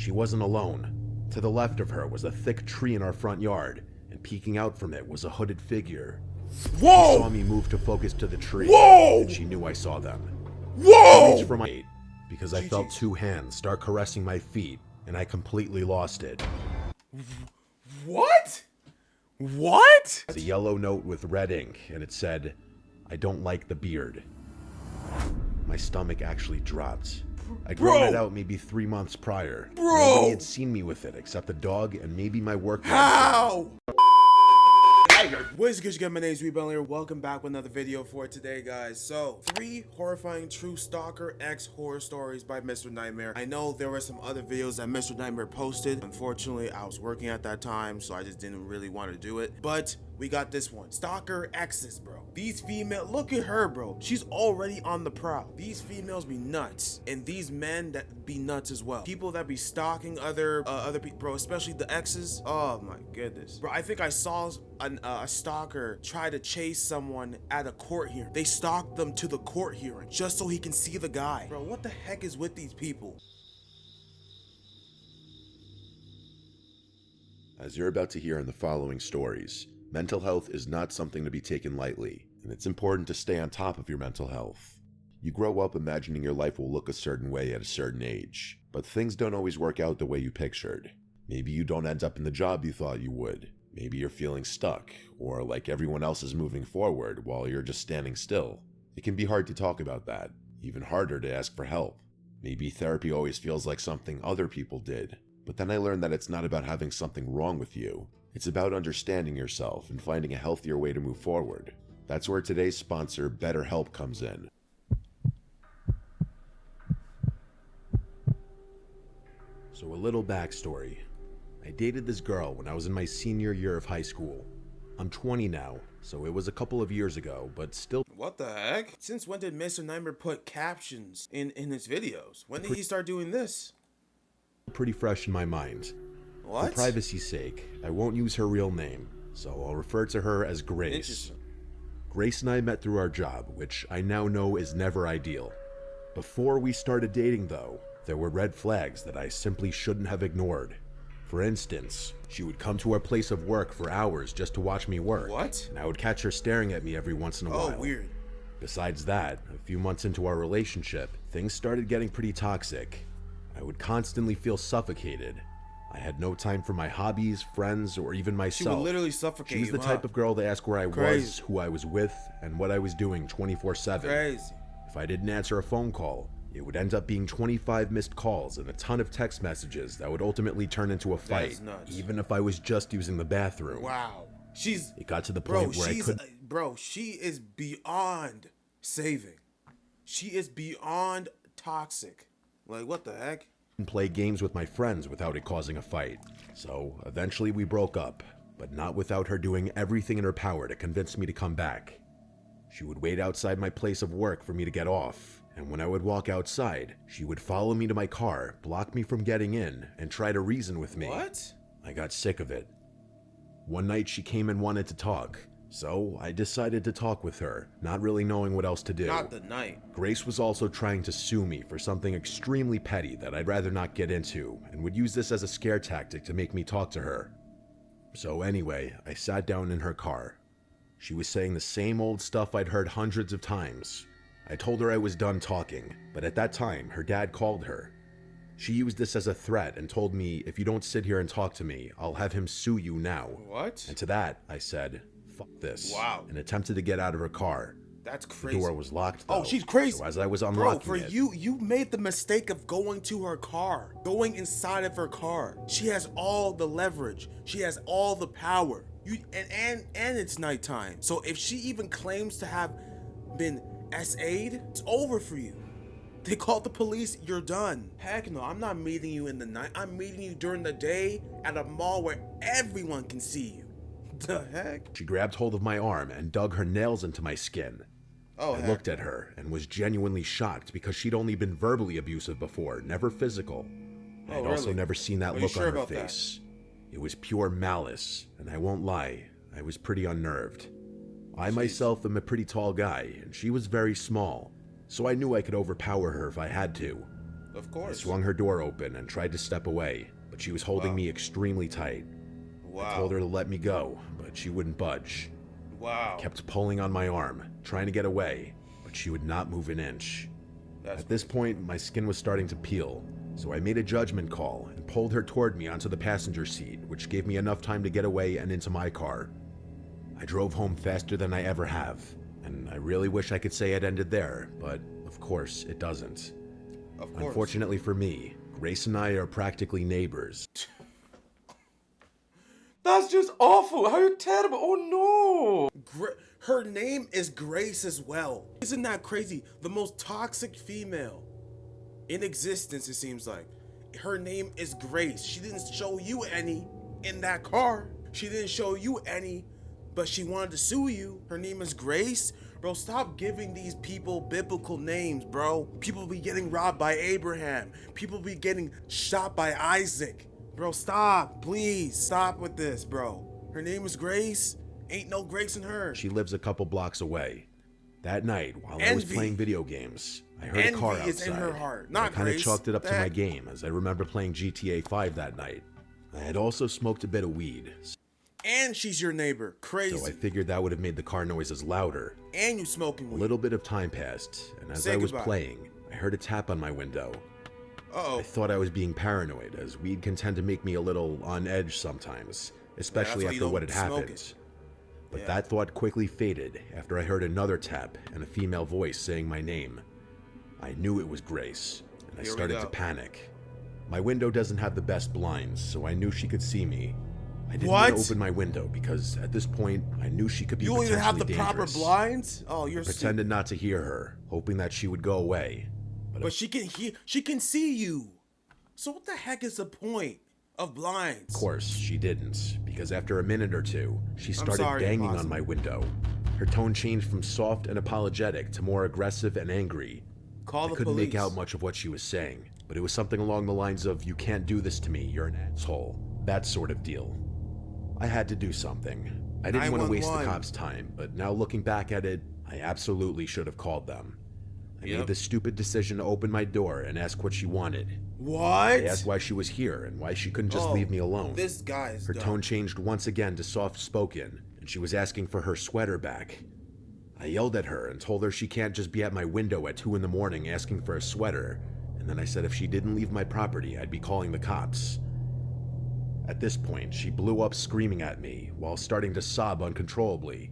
She wasn't alone. To the left of her was a thick tree in our front yard, and peeking out from it was a hooded figure. Whoa! She saw me move to focus to the tree, Whoa! and she knew I saw them. Whoa! I reached for my gate because I felt two hands start caressing my feet, and I completely lost it. What? What? It was a yellow note with red ink, and it said, "I don't like the beard." My stomach actually dropped. I'd grown it out maybe 3 months prior. Nobody had seen me with it except the dog and maybe my work. How? What is good, my name is ReboundLeader. Welcome back with another video for today, guys. So, 3 horrifying true Stalker-Ex horror stories by mrnightmare. I know there were some other videos that mrnightmare posted. Unfortunately, I was working at that time, so I just didn't really want to do it. But we got this one. Stalker-Exes, bro. These female, look at her, bro. She's already on the prowl. These females be nuts, and these men that be nuts as well. People that be stalking other people, bro, especially the exes. Oh my goodness, bro. I think I saw a stalker try to chase someone at a court hearing. They stalked them to the court hearing just so he can see the guy. Bro, what the heck is with these people? As you're about to hear in the following stories, mental health is not something to be taken lightly, and it's important to stay on top of your mental health. You grow up imagining your life will look a certain way at a certain age, but things don't always work out the way you pictured. Maybe you don't end up in the job you thought you would. Maybe you're feeling stuck, or like everyone else is moving forward while you're just standing still. It can be hard to talk about that, even harder to ask for help. Maybe therapy always feels like something other people did, but then I learned that it's not about having something wrong with you. It's about understanding yourself and finding a healthier way to move forward. That's where today's sponsor, BetterHelp, comes in. So a little backstory. I dated this girl when I was in my senior year of high school. I'm 20 now, so it was a couple of years ago, but still. What the heck? Since when did mrnightmare put captions in his videos? When did he start doing this? Pretty fresh in my mind. What? For privacy's sake, I won't use her real name, so I'll refer to her as Grace. Interesting. Grace and I met through our job, which I now know is never ideal. Before we started dating, though, there were red flags that I simply shouldn't have ignored. For instance, she would come to our place of work for hours just to watch me work. What? And I would catch her staring at me every once in a while. Oh, weird. Besides that, a few months into our relationship, things started getting pretty toxic. I would constantly feel suffocated. I had no time for my hobbies, friends, or even myself. She would literally suffocate you. She was the type of girl to ask where I Crazy. was, who I was with, and what I was doing 24/7. Crazy. If I didn't answer a phone call, it would end up being 25 missed calls and a ton of text messages that would ultimately turn into a fight, That's nuts. even if I was just using the bathroom. Wow. It got to the point where I couldn't. Bro, she is beyond saving. She is beyond toxic. Like, what the heck? Play games with my friends without it causing a fight. So eventually we broke up, but not without her doing everything in her power to convince me to come back. She would wait outside my place of work for me to get off, and when I would walk outside, she would follow me to my car, block me from getting in, and try to reason with me. What? I got sick of it. One night she came and wanted to talk, so I decided to talk with her, not really knowing what else to do. Not the night. Grace was also trying to sue me for something extremely petty that I'd rather not get into, and would use this as a scare tactic to make me talk to her. So anyway, I sat down in her car. She was saying the same old stuff I'd heard hundreds of times. I told her I was done talking, but at that time, her dad called her. She used this as a threat and told me, if you don't sit here and talk to me, I'll have him sue you now. What? And to that, I said, fuck this. Wow. And attempted to get out of her car. That's crazy. The door was locked, though. Oh, she's crazy. So as I was unlocking Bro, you made the mistake of going to her car, going inside of her car. She has all the leverage. She has all the power. And it's nighttime. So if she even claims to have been SA'd, it's over for you. They called the police, you're done. Heck no, I'm not meeting you in the night. I'm meeting you during the day at a mall where everyone can see you. The heck? She grabbed hold of my arm and dug her nails into my skin. Oh, I looked at her and was genuinely shocked because she'd only been verbally abusive before, never physical. I'd also never seen that look on her face. It was pure malice, and I won't lie, I was pretty unnerved. I myself am a pretty tall guy, and she was very small, so I knew I could overpower her if I had to. Of I course. swung her door open and tried to step away, but she was holding me extremely tight. Wow. I told her to let me go, but she wouldn't budge. Wow. I kept pulling on my arm, trying to get away, but she would not move an inch. At this point, my skin was starting to peel, so I made a judgment call and pulled her toward me onto the passenger seat, which gave me enough time to get away and into my car. I drove home faster than I ever have, and I really wish I could say it ended there, but of course it doesn't. Of course. Unfortunately for me, Grace and I are practically neighbors. That's just awful. How terrible. Oh no. Her name is Grace as well. Isn't that crazy? The most toxic female in existence, it seems like. Her name is Grace. She didn't show you any in that car. She didn't show you any, but she wanted to sue you. Her name is Grace. Bro, stop giving these people biblical names, bro. People be getting robbed by Abraham. People be getting shot by Isaac. Bro, stop. Please, stop with this, bro. Her name is Grace. Ain't no Grace in her. She lives a couple blocks away. That night, while I was playing video games, I heard a car outside. Envy is in her heart, not I kind of Grace. chalked it up to my game, as I remember playing GTA 5 that night. I had also smoked a bit of weed, And she's your neighbor. Crazy. so I figured that would have made the car noises louder. And you smoking A weed. little bit of time passed, and as Say I was goodbye. playing, I heard a tap on my window. Uh-oh. I thought I was being paranoid, as weed can tend to make me a little on edge sometimes, especially why you after what don't had smoke happened. it. But Yeah. that thought quickly faded after I heard another tap and a female voice saying my name. I knew it was Grace, and I Here we started to go. panic. My window doesn't have the best blinds, so I knew she could see me. I didn't What? want to open my window because at this point, I knew she could be You don't even have the potentially proper dangerous. blinds? Oh, you're I pretended not to hear her, hoping that she would go away. But she can hear, she can see you. So what the heck is the point of blinds? Of course, she didn't, because after a minute or two, she started sorry, banging Possum. on my window. Her tone changed from soft and apologetic to more aggressive and angry. Call I the couldn't police. make out much of what she was saying, but it was something along the lines of, "You can't do this to me, you're an asshole." That sort of deal. I had to do something. I didn't want to waste the 911. cops' time, but now looking back at it, I absolutely should have called them. I Yep. made the stupid decision to open my door and ask what she wanted. What? I asked why she was here and why she couldn't just Oh, leave me alone. This guy is Her dumb. tone changed once again to soft-spoken, and she was asking for her sweater back. I yelled at her and told her she can't just be at my window at 2 in the morning asking for a sweater, and then I said if she didn't leave my property, I'd be calling the cops. At this point, she blew up screaming at me while starting to sob uncontrollably.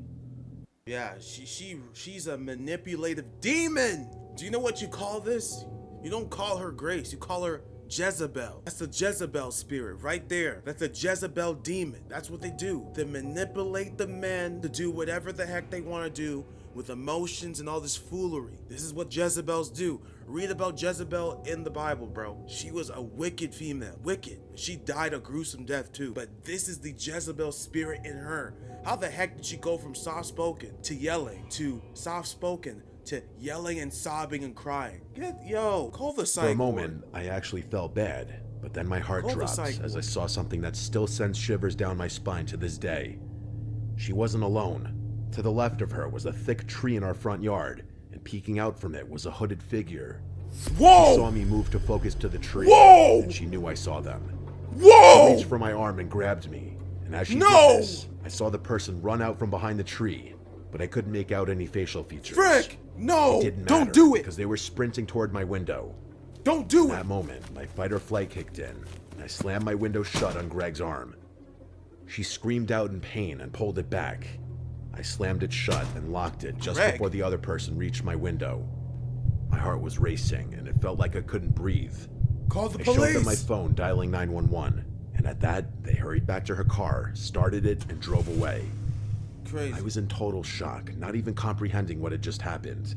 Yeah, she's a manipulative demon. Do you know what you call this? You don't call her Grace, you call her Jezebel. That's the Jezebel spirit right there. That's a Jezebel demon. That's what they do. They manipulate the men to do whatever the heck they want to do with emotions and all this foolery. This is what Jezebels do. Read about Jezebel in the Bible, bro. She was a wicked female. Wicked. She died a gruesome death too. But this is the Jezebel spirit in her. How the heck did she go from soft-spoken to yelling to soft-spoken to yelling and sobbing and crying? Call the psych For a ward. moment, I actually felt bad, but then my heart Call the dropped psych as I ward. saw something that still sends shivers down my spine to this day. She wasn't alone. To the left of her was a thick tree in our front yard, and peeking out from it was a hooded figure. Whoa! She saw me move to focus to the tree, Whoa! and she knew I saw them. She Whoa! reached for my arm and grabbed me, and as she No! did this, I saw the person run out from behind the tree, but I couldn't make out any facial features. Frick! No! It didn't Don't matter, do it! because they were sprinting toward my window. Don't do In it! that moment, my fight or flight kicked in, and I slammed my window shut on Greg's arm. She screamed out in pain and pulled it back. I slammed it shut and locked it just Greg. before the other person reached my window. My heart was racing, and it felt like I couldn't breathe. Call the I showed them my police! phone, dialing 911, and at that, they hurried back to her car, started it, and drove away. Crazy. I was in total shock, not even comprehending what had just happened.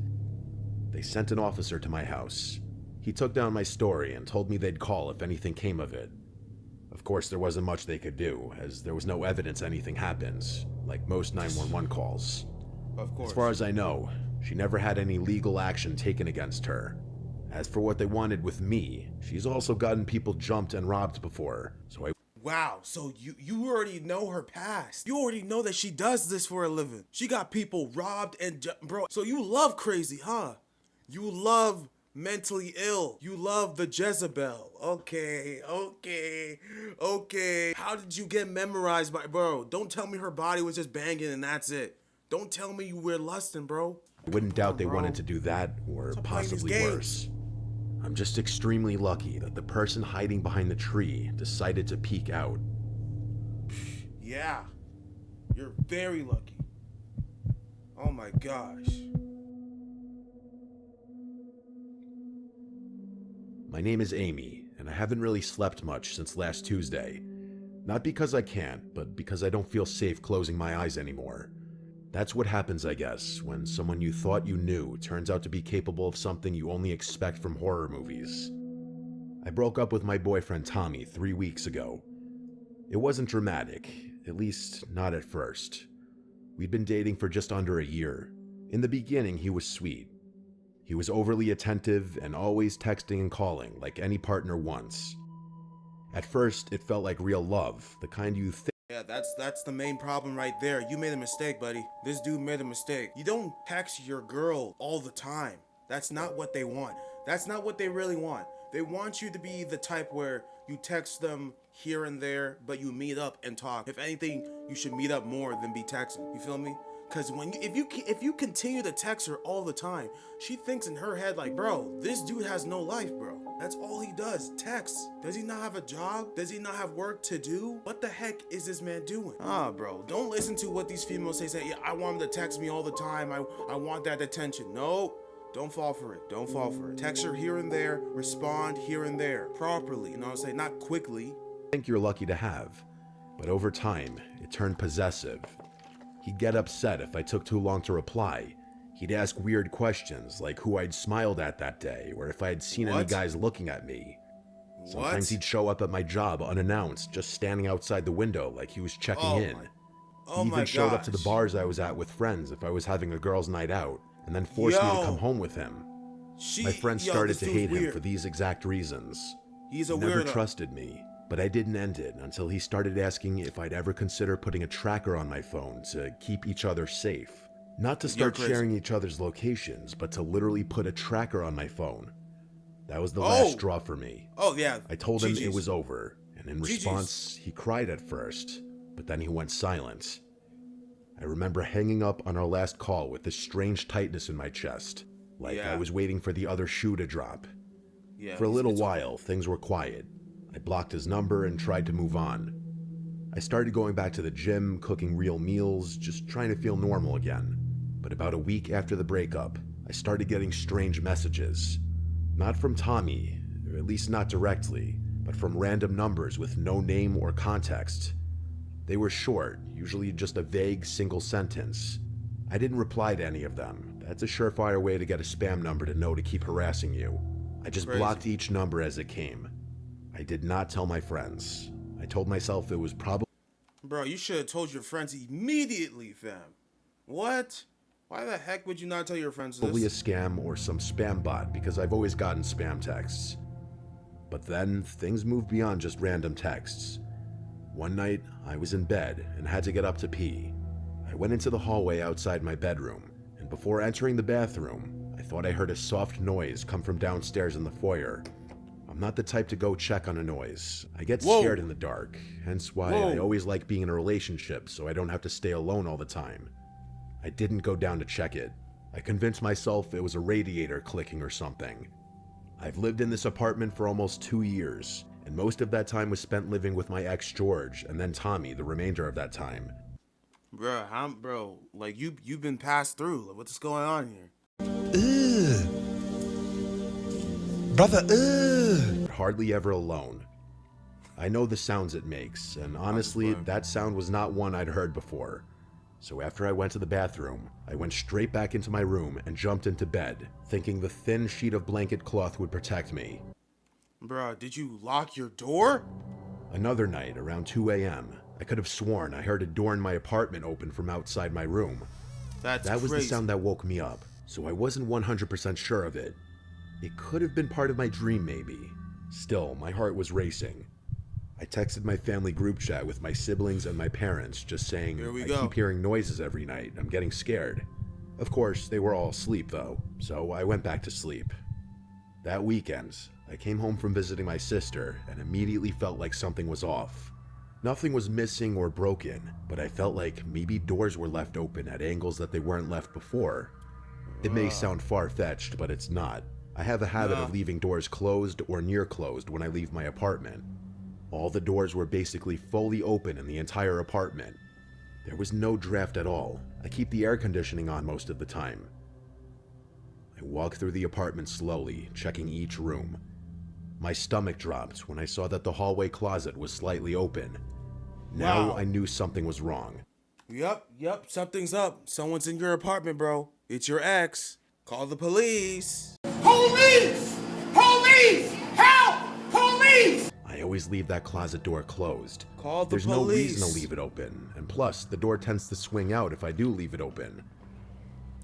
They sent an officer to my house. He took down my story and told me they'd call if anything came of it. Of course, there wasn't much they could do, as there was no evidence anything happens, like most 911 calls. Of course. As far as I know, she never had any legal action taken against her. As for what they wanted with me, she's also gotten people jumped and robbed before, so I Wow, so you already know her past. You already know that she does this for a living. She got people robbed and bro. So you love crazy, huh? You love mentally ill. You love the Jezebel. Okay. How did you get memorized by, bro? Don't tell me her body was just banging and that's it. Don't tell me you were lusting, bro. I wouldn't doubt they wanted to do that, or Stop playing these possibly games. worse. I'm just extremely lucky that the person hiding behind the tree decided to peek out. Yeah. You're very lucky. Oh my gosh. My name is Amy, and I haven't really slept much since last Tuesday. Not because I can't, but because I don't feel safe closing my eyes anymore. That's what happens, I guess, when someone you thought you knew turns out to be capable of something you only expect from horror movies. I broke up with my boyfriend Tommy 3 weeks ago. It wasn't dramatic, at least not at first. We'd been dating for just under a year. In the beginning, he was sweet. He was overly attentive and always texting and calling like any partner wants. At first, it felt like real love, the kind you think. Yeah, that's the main problem right there. You made a mistake, buddy. This dude made a mistake. You don't text your girl all the time. That's not what they want. That's not what they really want. They want you to be the type where you text them here and there, but you meet up and talk. If anything, you should meet up more than be texting. You feel me? Because if you continue to text her all the time, she thinks in her head like, bro, this dude has no life, bro. That's all he does, text. Does he not have a job? Does he not have work to do? What the heck is this man doing? Bro, don't listen to what these females say, yeah, I want him to text me all the time. I want that attention. No, don't fall for it. Don't fall for it. Text her here and there, respond here and there, properly. You know what I'm saying? Not quickly. Think you're lucky to have, but over time, it turned possessive. He'd get upset if I took too long to reply. He'd ask weird questions like who I'd smiled at that day or if I had seen any guys looking at me. Sometimes he'd show up at my job unannounced, just standing outside the window like he was checking in. He even showed up to the bars I was at with friends if I was having a girls' night out, and then forced me to come home with him. My friends started to hate him for these exact reasons. He's a He never weirdo. trusted me, but I didn't end it until he started asking if I'd ever consider putting a tracker on my phone to keep each other safe. Not to start sharing each other's locations, but to literally put a tracker on my phone. That was the last straw for me. Oh, yeah. I told him it was over, and in response, he cried at first, but then he went silent. I remember hanging up on our last call with this strange tightness in my chest, like I was waiting for the other shoe to drop. For a little while, things were quiet. I blocked his number and tried to move on. I started going back to the gym, cooking real meals, just trying to feel normal again. But about a week after the breakup, I started getting strange messages. Not from Tommy, or at least not directly, but from random numbers with no name or context. They were short, usually just a vague single sentence. I didn't reply to any of them. That's a surefire way to get a spam number to know to keep harassing you. I just blocked each number as it came. I did not tell my friends. I told myself it was probably... Bro, you should have told your friends immediately, fam. What? Why the heck would you not tell your friends this? Probably a scam or some spam bot, because I've always gotten spam texts. But then, things moved beyond just random texts. One night, I was in bed and had to get up to pee. I went into the hallway outside my bedroom, and before entering the bathroom, I thought I heard a soft noise come from downstairs in the foyer. I'm not the type to go check on a noise. I get scared in the dark, hence why I always like being in a relationship so I don't have to stay alone all the time. I didn't go down to check it. I convinced myself it was a radiator clicking or something. I've lived in this apartment for almost 2 years, and most of that time was spent living with my ex George and then Tommy the remainder of that time. Bro, like you've been passed through. Like, what's going on here? Brother, hardly ever alone. I know the sounds it makes, and honestly, that sound was not one I'd heard before. So after I went to the bathroom, I went straight back into my room and jumped into bed, thinking the thin sheet of blanket cloth would protect me. Bro, did you lock your door? Another night, around 2 a.m., I could have sworn I heard a door in my apartment open from outside my room. That was the sound that woke me up, so I wasn't 100% sure of it. It could have been part of my dream, maybe. Still, my heart was racing. I texted my family group chat with my siblings and my parents, just saying, I keep hearing noises every night. I'm getting scared. Of course, they were all asleep, though, so I went back to sleep. That weekend, I came home from visiting my sister and immediately felt like something was off. Nothing was missing or broken, but I felt like maybe doors were left open at angles that they weren't left before. It may sound far-fetched, but it's not. I have a habit of leaving doors closed or near closed when I leave my apartment. All the doors were basically fully open in the entire apartment. There was no draft at all. I keep the air conditioning on most of the time. I walked through the apartment slowly, checking each room. My stomach dropped when I saw that the hallway closet was slightly open. Now I knew something was wrong. Yep, something's up. Someone's in your apartment, bro. It's your ex. Call the police. Police! Police! Help! Police! I always leave that closet door closed. Call the There's police. no reason to leave it open, and plus, the door tends to swing out if I do leave it open.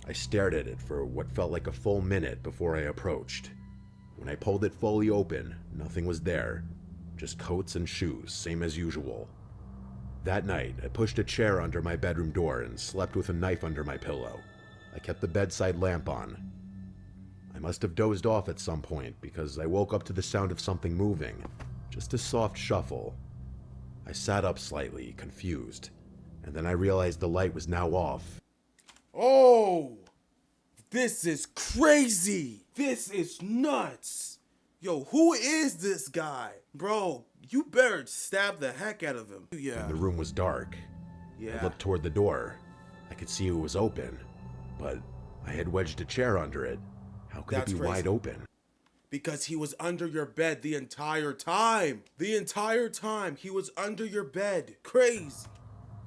I stared at it for what felt like a full minute before I approached. When I pulled it fully open, nothing was there. Just coats and shoes, same as usual. That night, I pushed a chair under my bedroom door and slept with a knife under my pillow. I kept the bedside lamp on. I must have dozed off at some point because I woke up to the sound of something moving, just a soft shuffle. I sat up slightly, confused, and then I realized the light was now off. Oh, this is crazy. This is nuts. Yo, who is this guy? Bro, you better stab the heck out of him. Yeah. And the room was dark. I looked toward the door. I could see it was open, but I had wedged a chair under it. How could it be wide open? Because he was under your bed the entire time. The entire time he was under your bed. Crazy.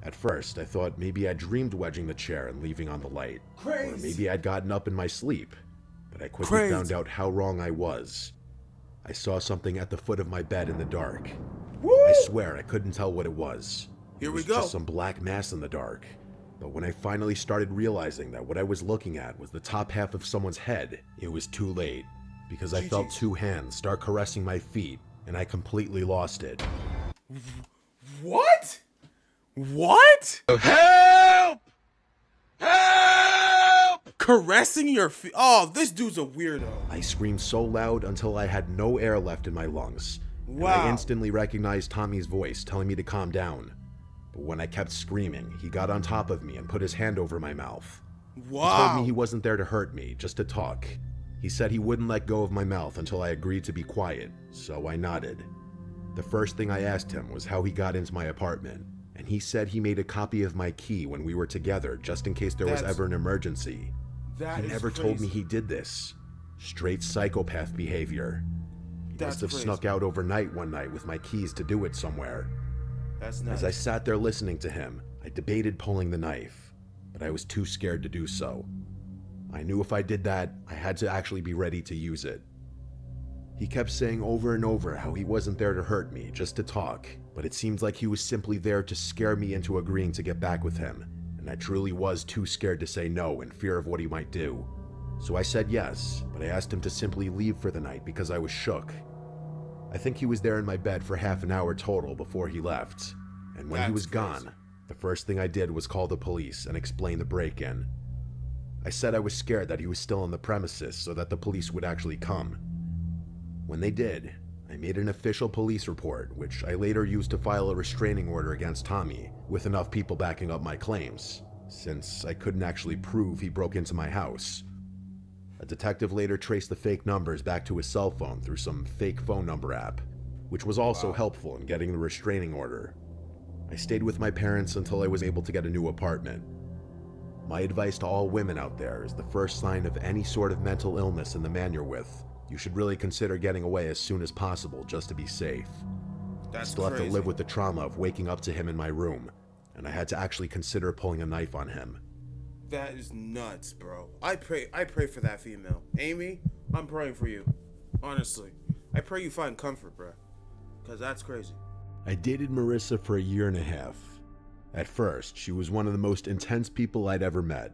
At first, I thought maybe I dreamed wedging the chair and leaving on the light. Crazy. Or maybe I'd gotten up in my sleep. But I quickly found out how wrong I was. I saw something at the foot of my bed in the dark. Woo! I swear I couldn't tell what it was. Here we It go. was just some black mass in the dark. But when I finally started realizing that what I was looking at was the top half of someone's head, it was too late. Because I felt two hands start caressing my feet, and I completely lost it. What? What? Help! Help! Caressing your feet? Oh, this dude's a weirdo. I screamed so loud until I had no air left in my lungs. Wow. And I instantly recognized Tommy's voice telling me to calm down. But when I kept screaming, he got on top of me and put his hand over my mouth. Wow. He told me he wasn't there to hurt me, just to talk. He said he wouldn't let go of my mouth until I agreed to be quiet, so I nodded. The first thing I asked him was how he got into my apartment, and he said he made a copy of my key when we were together just in case there was ever an emergency. He never told me he did this. Straight psychopath behavior. He must have snuck out overnight one night with my keys to do it somewhere. That's nice. As I sat there listening to him, I debated pulling the knife, but I was too scared to do so. I knew if I did that, I had to actually be ready to use it. He kept saying over and over how he wasn't there to hurt me, just to talk, but it seemed like he was simply there to scare me into agreeing to get back with him, and I truly was too scared to say no in fear of what he might do. So I said yes, but I asked him to simply leave for the night because I was shook. I think he was there in my bed for half an hour total before he left, and when he was gone, the first thing I did was call the police and explain the break-in. I said I was scared that he was still on the premises so that the police would actually come. When they did, I made an official police report, which I later used to file a restraining order against Tommy, with enough people backing up my claims, since I couldn't actually prove he broke into my house. A detective later traced the fake numbers back to his cell phone through some fake phone number app, which was also helpful in getting the restraining order. I stayed with my parents until I was able to get a new apartment. My advice to all women out there is the first sign of any sort of mental illness in the man you're with, you should really consider getting away as soon as possible just to be safe. I still have to live with the trauma of waking up to him in my room, and I had to actually consider pulling a knife on him. That is nuts, bro. I pray for that female. Amy, I'm praying for you. Honestly. I pray you find comfort, bro. Because that's crazy. I dated Marissa for a year and a half. At first, she was one of the most intense people I'd ever met.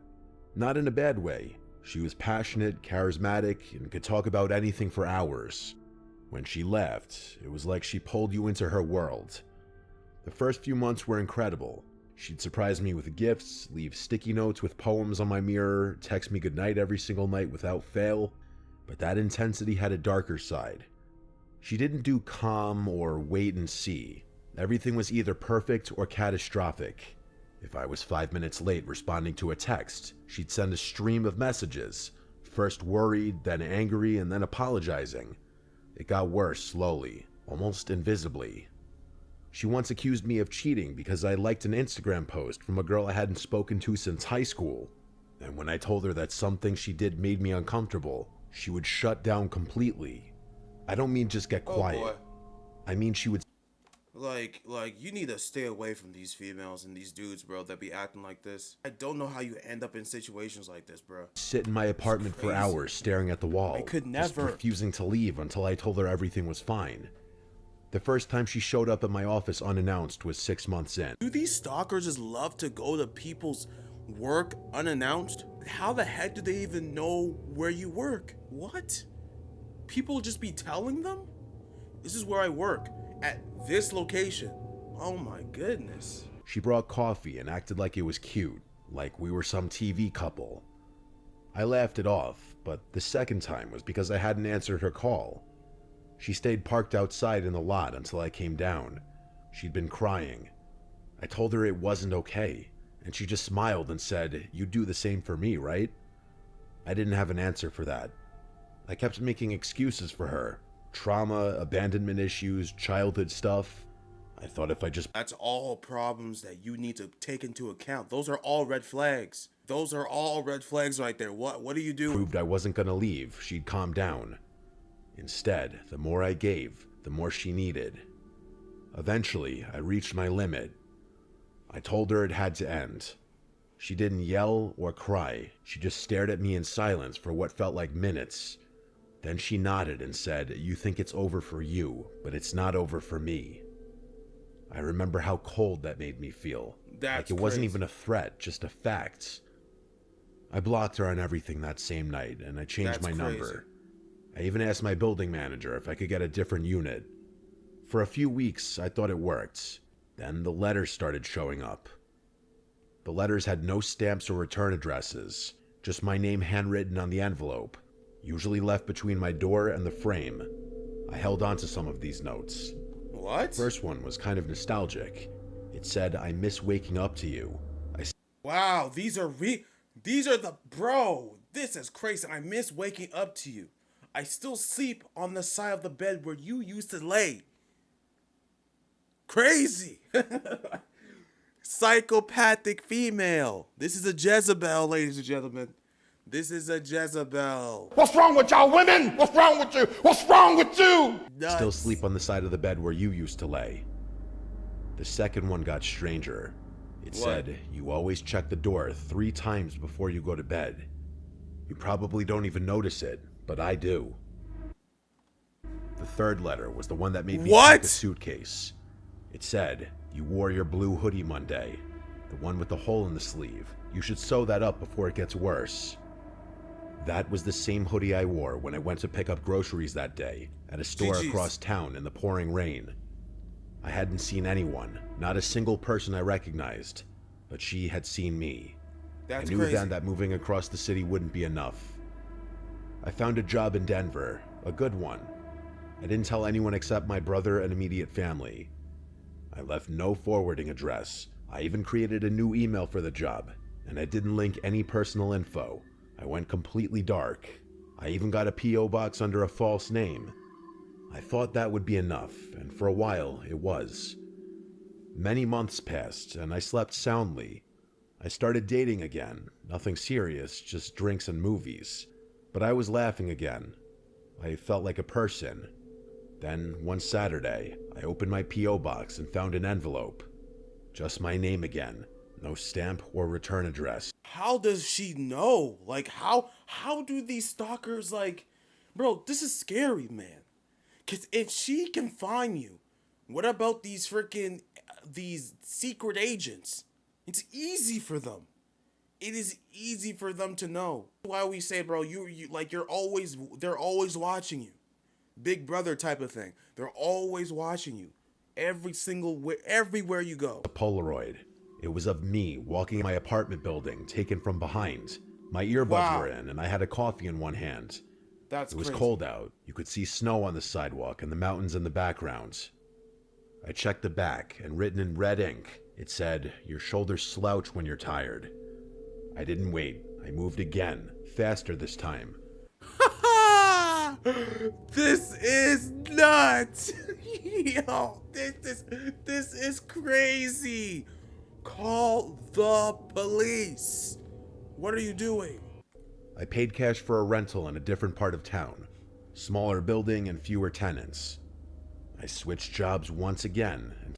Not in a bad way. She was passionate, charismatic, and could talk about anything for hours. When she left, it was like she pulled you into her world. The first few months were incredible. She'd surprise me with gifts, leave sticky notes with poems on my mirror, text me goodnight every single night without fail. But that intensity had a darker side. She didn't do calm or wait and see. Everything was either perfect or catastrophic. If I was 5 minutes late responding to a text, she'd send a stream of messages, first worried, then angry, and then apologizing. It got worse slowly, almost invisibly. She once accused me of cheating because I liked an Instagram post from a girl I hadn't spoken to since high school. And when I told her that something she did made me uncomfortable, she would shut down completely. I don't mean just get quiet. I mean she would Like, you need to stay away from these females and these dudes, bro, that be acting like this. I don't know how you end up in situations like this, bro. sit in my apartment for hours staring at the wall. I could just never. refusing to leave until I told her everything was fine. The first time she showed up at my office unannounced was 6 months in. Do these stalkers just love to go to people's work unannounced? How the heck do they even know where you work? What? People just be telling them? This is where I work, at this location. Oh my goodness. She brought coffee and acted like it was cute, like we were some TV couple. I laughed it off, but the second time was because I hadn't answered her call. She stayed parked outside in the lot until I came down. She'd been crying. I told her it wasn't okay, and she just smiled and said, "You'd do the same for me, right?" I didn't have an answer for that. I kept making excuses for her. Trauma, abandonment issues, childhood stuff. I thought if I just That's all problems that you need to take into account. Those are all red flags. Those are all red flags right there. What do you do? proved I wasn't gonna leave, she'd calm down. Instead, the more I gave, the more she needed. Eventually, I reached my limit. I told her it had to end. She didn't yell or cry. She just stared at me in silence for what felt like minutes. Then she nodded and said, "You think it's over for you, but it's not over for me." I remember how cold that made me feel. That's like it wasn't crazy. even a threat, just a fact. I blocked her on everything that same night, and I changed That's my crazy. number. I even asked my building manager if I could get a different unit. For a few weeks, I thought it worked. Then the letters started showing up. The letters had no stamps or return addresses, just my name handwritten on the envelope, usually left between my door and the frame. I held on to some of these notes. What? First one was kind of nostalgic. It said, "I miss waking up to you." Wow, these are the bro. This is crazy. I miss waking up to you. I still sleep on the side of the bed where you used to lay. Crazy. Psychopathic female. This is a Jezebel, ladies and gentlemen. This is a Jezebel. What's wrong with y'all women? What's wrong with you? What's wrong with you? Nuts. Still sleep on the side of the bed where you used to lay. The second one got stranger. It said, "You always check the door 3 times before you go to bed. You probably don't even notice it, but I do." The third letter was the one that made me What? pack a suitcase. It said, "You wore your blue hoodie Monday, the one with the hole in the sleeve. You should sew that up before it gets worse." That was the same hoodie I wore when I went to pick up groceries that day at a store GGs. across town in the pouring rain. I hadn't seen anyone, not a single person I recognized, but she had seen me. That's I knew crazy. then that moving across the city wouldn't be enough. I found a job in Denver, a good one. I didn't tell anyone except my brother and immediate family. I left no forwarding address. I even created a new email for the job, and I didn't link any personal info. I went completely dark. I even got a P.O. box under a false name. I thought that would be enough, and for a while it was. Many months passed, and I slept soundly. I started dating again. Nothing serious, just drinks and movies. But I was laughing again. I felt like a person. Then, one Saturday, I opened my P.O. box and found an envelope. Just my name again. No stamp or return address. How does she know? Like, how do these stalkers, like, bro, this is scary, man. Because if she can find you, what about these these secret agents? It's easy for them. It is easy for them to know. Why we say, bro, they're always watching you. Big brother type of thing. They're always watching you. Everywhere you go. A Polaroid. It was of me walking in my apartment building, taken from behind. My earbuds Wow. were in, and I had a coffee in one hand. That's It was crazy. cold out. You could see snow on the sidewalk and the mountains in the background. I checked the back, and written in red ink, it said, "Your shoulders slouch when you're tired." I didn't wait. I moved again, faster this time. This is nuts. Yo, this is crazy. Call the police. What are you doing? I paid cash for a rental in a different part of town. Smaller building and fewer tenants. I switched jobs once again.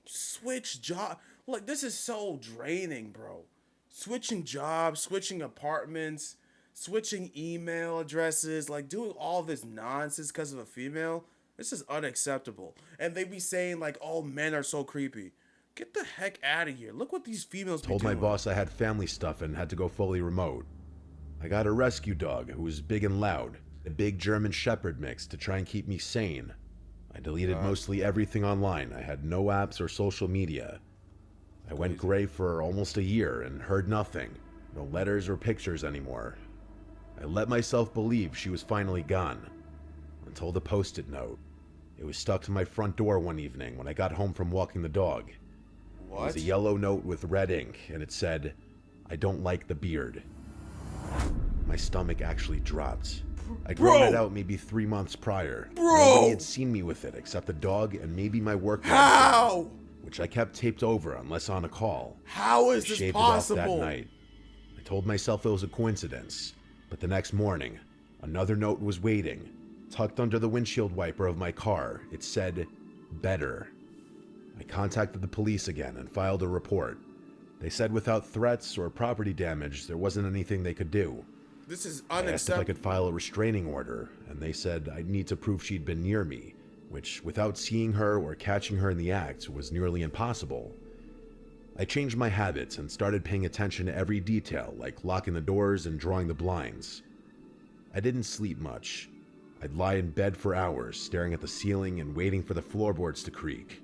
Switch job. Like, this is so draining, bro. Switching jobs, switching apartments, switching email addresses, like doing all this nonsense because of a female. This is unacceptable. And they be saying like, "Oh, men are so creepy." Get the heck out of here. Look what these females be Told my doing. boss I had family stuff and had to go fully remote. I got a rescue dog who was big and loud, a big German Shepherd mix to try and keep me sane. I deleted mostly everything online. I had no apps or social media. I went gray for almost a year and heard nothing. No letters or pictures anymore. I let myself believe she was finally gone. Until the post-it note. It was stuck to my front door one evening when I got home from walking the dog. It was What? a yellow note with red ink, and it said, "I don't like the beard." My stomach actually dropped. I'd grown it out maybe 3 months prior. Nobody had seen me with it except the dog and maybe my work bag, How? which I kept taped over unless on a call. How is I this shaved it off that possible? night. I told myself it was a coincidence, but the next morning, another note was waiting. Tucked under the windshield wiper of my car, it said, "Better." I contacted the police again and filed a report. They said without threats or property damage, there wasn't anything they could do. This is I asked if I unacceptable. could file a restraining order, and they said I'd need to prove she'd been near me, which, without seeing her or catching her in the act, was nearly impossible. I changed my habits and started paying attention to every detail, like locking the doors and drawing the blinds. I didn't sleep much. I'd lie in bed for hours, staring at the ceiling and waiting for the floorboards to creak.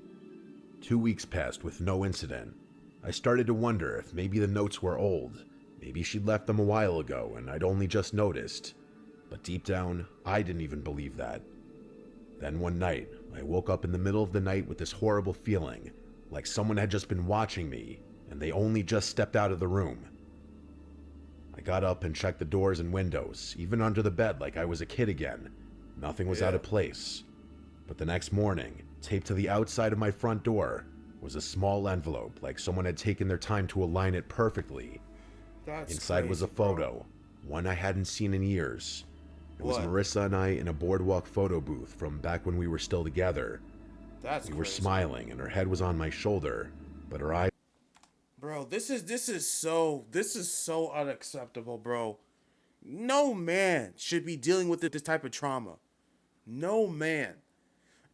2 weeks passed with no incident. I started to wonder if maybe the notes were old. Maybe she'd left them a while ago and I'd only just noticed. But deep down, I didn't even believe that. Then one night, I woke up in the middle of the night with this horrible feeling, like someone had just been watching me, and they only just stepped out of the room. I got up and checked the doors and windows, even under the bed like I was a kid again. Nothing was out of place. But the next morning, taped to the outside of my front door, was a small envelope like someone had taken their time to align it perfectly. That's Inside was a crazy, bro. photo, one I hadn't seen in years. It was What? Marissa and I in a boardwalk photo booth from back when we were still together. That's We were crazy. smiling and her head was on my shoulder, but her eyes Bro, this is so unacceptable, bro. No man should be dealing with this type of trauma. No man.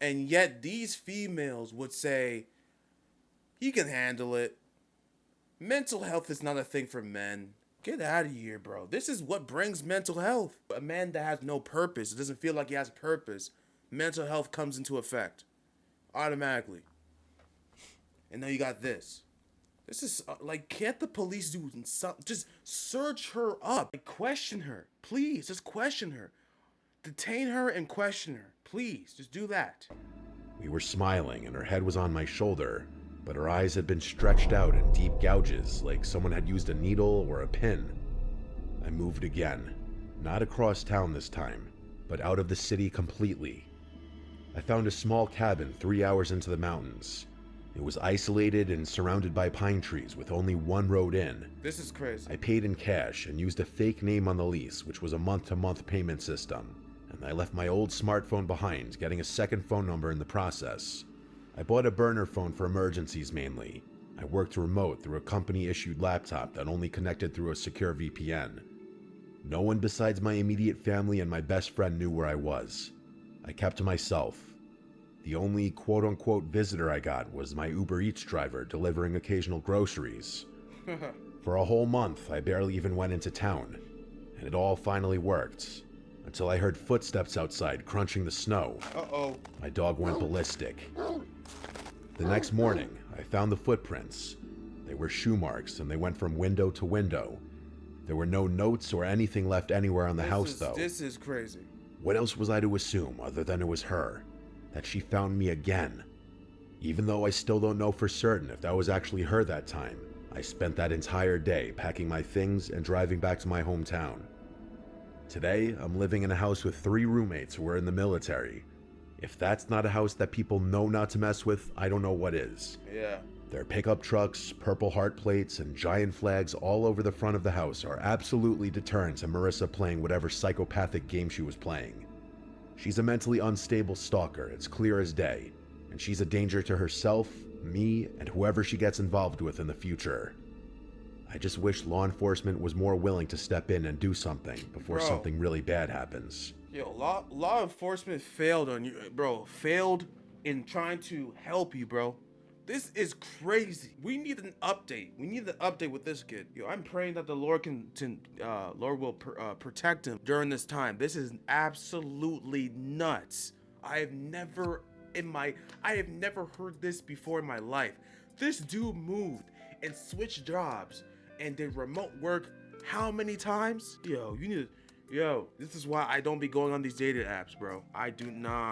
And yet these females would say, "You can handle it. Mental health is not a thing for men. Get out of here, bro. This is what brings mental health. A man that has no purpose, doesn't feel like he has purpose, mental health comes into effect automatically. And now you got this. This is like, can't the police do something? Just search her up. Like, question her. Please, just question her. Detain her and question her. Please, just do that. We were smiling and her head was on my shoulder, but her eyes had been stretched out in deep gouges like someone had used a needle or a pin. I moved again, not across town this time, but out of the city completely. I found a small cabin 3 hours into the mountains. It was isolated and surrounded by pine trees with only one road in. This is crazy. I paid in cash and used a fake name on the lease, which was a month-to-month payment system. And I left my old smartphone behind, getting a second phone number in the process. I bought a burner phone for emergencies mainly. I worked remote through a company-issued laptop that only connected through a secure VPN. No one besides my immediate family and my best friend knew where I was. I kept to myself. The only quote-unquote visitor I got was my Uber Eats driver delivering occasional groceries. For a whole month, I barely even went into town, and it all finally worked. Until I heard footsteps outside crunching the snow. Uh-oh. My dog went ballistic. The next morning, I found the footprints. They were shoe marks and they went from window to window. There were no notes or anything left anywhere on the house, though. This is crazy. What else was I to assume other than it was her? That she found me again? Even though I still don't know for certain if that was actually her that time, I spent that entire day packing my things and driving back to my hometown. Today, I'm living in a house with 3 roommates who are in the military. If that's not a house that people know not to mess with, I don't know what is. Yeah. Their pickup trucks, purple heart plates, and giant flags all over the front of the house are absolutely deterrent to Marissa playing whatever psychopathic game she was playing. She's a mentally unstable stalker, it's clear as day, and she's a danger to herself, me, and whoever she gets involved with in the future. I just wish law enforcement was more willing to step in and do something before something really bad happens. Yo, law enforcement failed on you, bro. Failed in trying to help you, bro. This is crazy. We need an update. We need an update with this kid. Yo, I'm praying that the Lord Lord will protect him during this time. This is absolutely nuts. I have never heard this before in my life. This dude moved and switched jobs and did remote work how many times? Yo, this is why I don't be going on these dating apps, bro.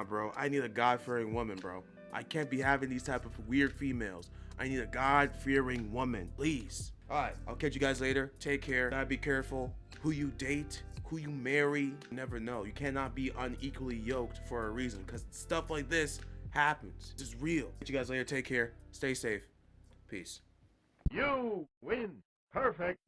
Bro. I need a God-fearing woman, bro. I can't be having these type of weird females. I need a God-fearing woman, please. All right, I'll catch you guys later. Take care. Gotta be careful who you date, who you marry. You never know. You cannot be unequally yoked for a reason, because stuff like this happens. This is real. Catch you guys later. Take care. Stay safe. Peace. You win. Perfect.